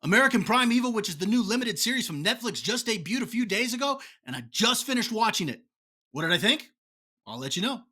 American Primeval, which is the new limited series from Netflix, just debuted a few days ago, and I just finished watching it. What did I think? I'll let you know.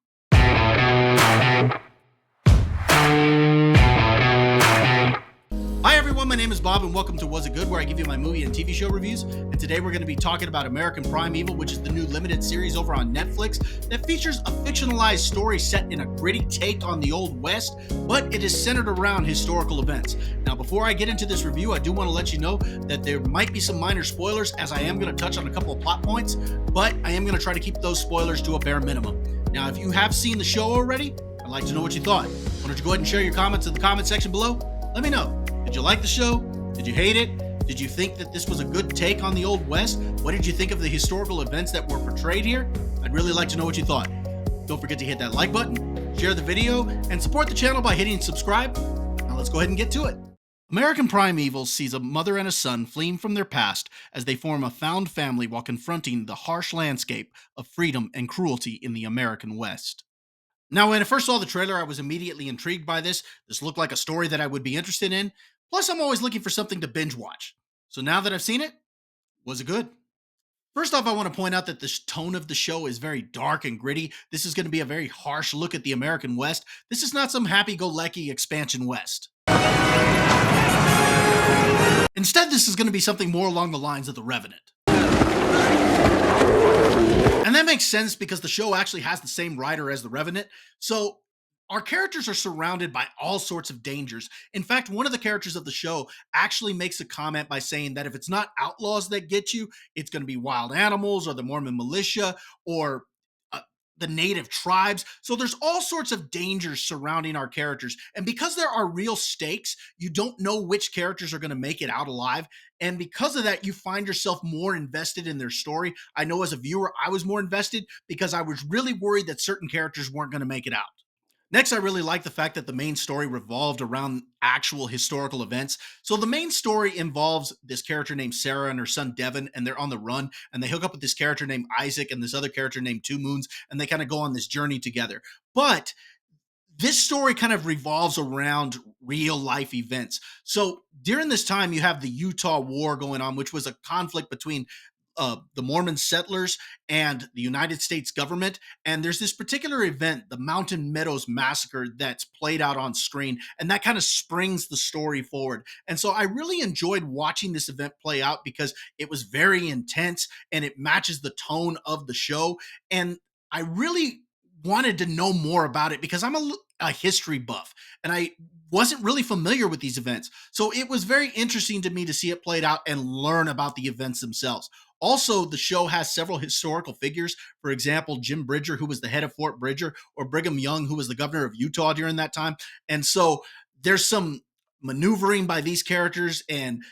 Hi everyone, my name is Bob and welcome to Was It Good, where I give you my movie and TV show reviews. And today we're going to be talking about American Primeval, which is the new limited series over on Netflix that features a fictionalized story set in a gritty take on the Old West, but it is centered around historical events. Now, before I get into this review, I do want to let you know that there might be some minor spoilers, as I am going to touch on a couple of plot points, but I am going to try to keep those spoilers to a bare minimum. Now, if you have seen the show already, I'd like to know what you thought. Why don't you go ahead and share your comments in the comment section below? Let me know. Did you like the show? Did you hate it? Did you think that this was a good take on the Old West? What did you think of the historical events that were portrayed here? I'd really like to know what you thought. Don't forget to hit that like button, share the video, and support the channel by hitting subscribe. Now let's go ahead and get to it. American Primeval sees a mother and a son fleeing from their past as they form a found family while confronting the harsh landscape of freedom and cruelty in the American West. Now, when I first saw the trailer, I was immediately intrigued by this. This looked like a story that I would be interested in. Plus, I'm always looking for something to binge watch. So now that I've seen it, was it good? First off, I want to point out that the tone of the show is very dark and gritty. This is going to be a very harsh look at the American West. This is not some happy-go-lucky expansion West. Instead, this is going to be something more along the lines of the Revenant. And that makes sense because the show actually has the same writer as the Revenant. So our characters are surrounded by all sorts of dangers. In fact, one of the characters of the show actually makes a comment by saying that if it's not outlaws that get you, it's going to be wild animals or the Mormon militia or the native tribes. So there's all sorts of dangers surrounding our characters. And because there are real stakes, you don't know which characters are going to make it out alive. And because of that, you find yourself more invested in their story. I know as a viewer, I was more invested because I was really worried that certain characters weren't going to make it out. Next, I really like the fact that the main story revolved around actual historical events. So the main story involves this character named Sarah and her son Devin, and they're on the run, and they hook up with this character named Isaac and this other character named Two Moons, and they kind of go on this journey together. But this story kind of revolves around real life events. So during this time, you have the Utah War going on, which was a conflict between the Mormon settlers and the United States government. And there's this particular event, the Mountain Meadows Massacre, that's played out on screen. And that kind of springs the story forward. And so I really enjoyed watching this event play out because it was very intense and it matches the tone of the show. And I really wanted to know more about it because I'm a history buff and I wasn't really familiar with these events. So it was very interesting to me to see it played out and learn about the events themselves. Also, the show has several historical figures. For example, Jim Bridger, who was the head of Fort Bridger, or Brigham Young, who was the governor of Utah during that time. And so there's some maneuvering by these characters and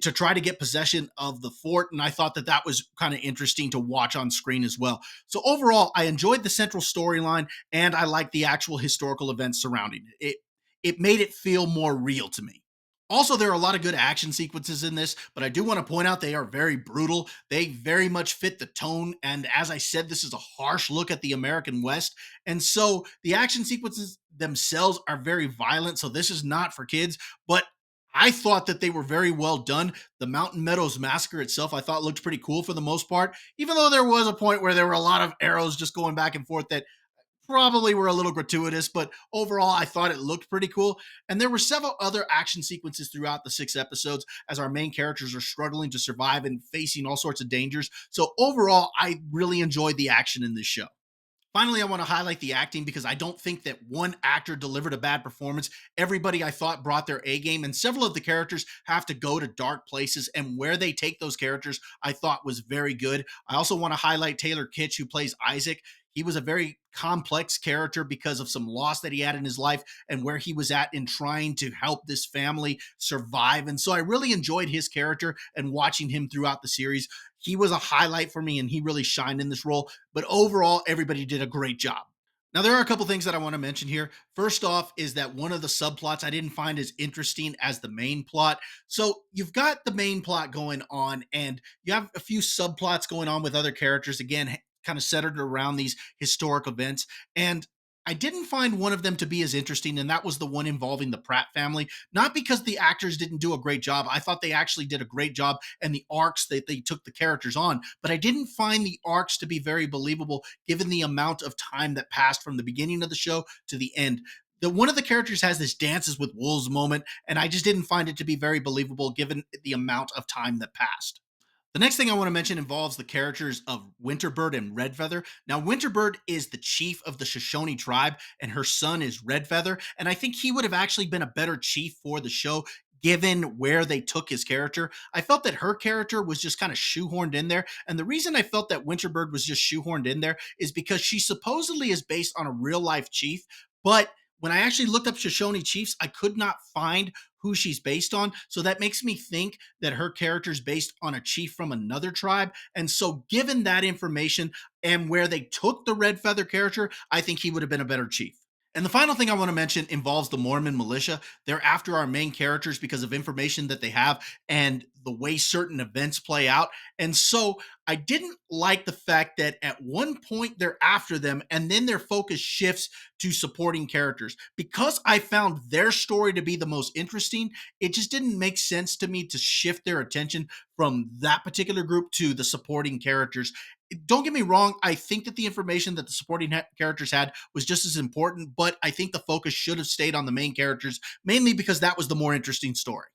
to try to get possession of the fort. And I thought that that was kind of interesting to watch on screen as well. So overall, I enjoyed the central storyline and I liked the actual historical events surrounding it. It made it feel more real to me. Also, there are a lot of good action sequences in this, but I do want to point out they are very brutal. They very much fit the tone. And as I said, this is a harsh look at the American West. And so the action sequences themselves are very violent. So this is not for kids, but I thought that they were very well done. The Mountain Meadows Massacre itself, I thought looked pretty cool for the most part, even though there was a point where there were a lot of arrows just going back and forth that probably were a little gratuitous, but overall, I thought it looked pretty cool. And there were several other action sequences throughout the 6 episodes as our main characters are struggling to survive and facing all sorts of dangers. So overall, I really enjoyed the action in this show. Finally, I want to highlight the acting because I don't think that one actor delivered a bad performance. Everybody I thought brought their A game, and several of the characters have to go to dark places, and where they take those characters, I thought was very good. I also want to highlight Taylor Kitsch, who plays Isaac. He was a very complex character because of some loss that he had in his life and where he was at in trying to help this family survive. And so I really enjoyed his character and watching him throughout the series. He was a highlight for me and he really shined in this role. But overall, everybody did a great job. Now, there are a couple things that I want to mention here. First off is that one of the subplots I didn't find as interesting as the main plot. So you've got the main plot going on and you have a few subplots going on with other characters. Again, kind of centered around these historic events. And I didn't find one of them to be as interesting, and that was the one involving the Pratt family. Not because the actors didn't do a great job. I thought they actually did a great job and the arcs that they took the characters on, but I didn't find the arcs to be very believable given the amount of time that passed from the beginning of the show to the end. The one of the characters has this dances with wolves moment, and I just didn't find it to be very believable given the amount of time that passed. The next thing I want to mention involves the characters of Winterbird and Redfeather. Now, Winterbird is the chief of the Shoshone tribe, and her son is Redfeather. And I think he would have actually been a better chief for the show given where they took his character. I felt that her character was just kind of shoehorned in there. And the reason I felt that Winterbird was just shoehorned in there is because she supposedly is based on a real life chief, but when I actually looked up Shoshone chiefs, I could not find who she's based on. So that makes me think that her character is based on a chief from another tribe. And so, given that information and where they took the Red Feather character, I think he would have been a better chief. And the final thing I want to mention involves the Mormon militia. They're after our main characters because of information that they have and the way certain events play out. And so I didn't like the fact that at one point they're after them and then their focus shifts to supporting characters. Because I found their story to be the most interesting, it just didn't make sense to me to shift their attention from that particular group to the supporting characters. Don't get me wrong, I think that the information that the supporting characters had was just as important, but I think the focus should have stayed on the main characters, mainly because that was the more interesting story.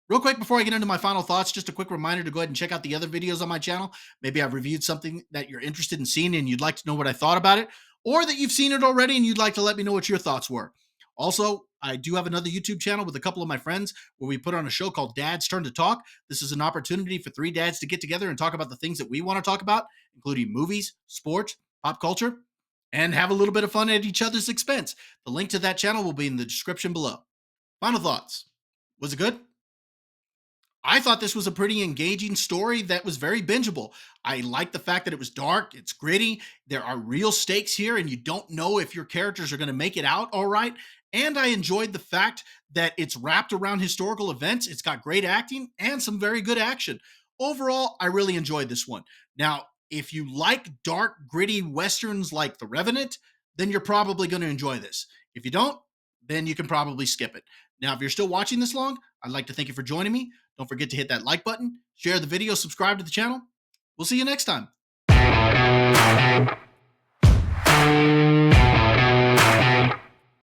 Real quick, before I get into my final thoughts, just a quick reminder to go ahead and check out the other videos on my channel. Maybe I've reviewed something that you're interested in seeing and you'd like to know what I thought about it, or that you've seen it already and you'd like to let me know what your thoughts were. Also, I do have another YouTube channel with a couple of my friends where we put on a show called Dad's Turn to Talk. This is an opportunity for three dads to get together and talk about the things that we want to talk about, including movies, sports, pop culture, and have a little bit of fun at each other's expense. The link to that channel will be in the description below. Final thoughts. Was it good? I thought this was a pretty engaging story that was very bingeable. I like the fact that it was dark, it's gritty, there are real stakes here, and you don't know if your characters are going to make it out all right. And I enjoyed the fact that it's wrapped around historical events, it's got great acting and some very good action. Overall, I really enjoyed this one. Now, if you like dark, gritty westerns like The Revenant, then you're probably going to enjoy this. If you don't, then you can probably skip it. Now, if you're still watching this long, I'd like to thank you for joining me. Don't forget to hit that like button, share the video, subscribe to the channel. We'll see you next time.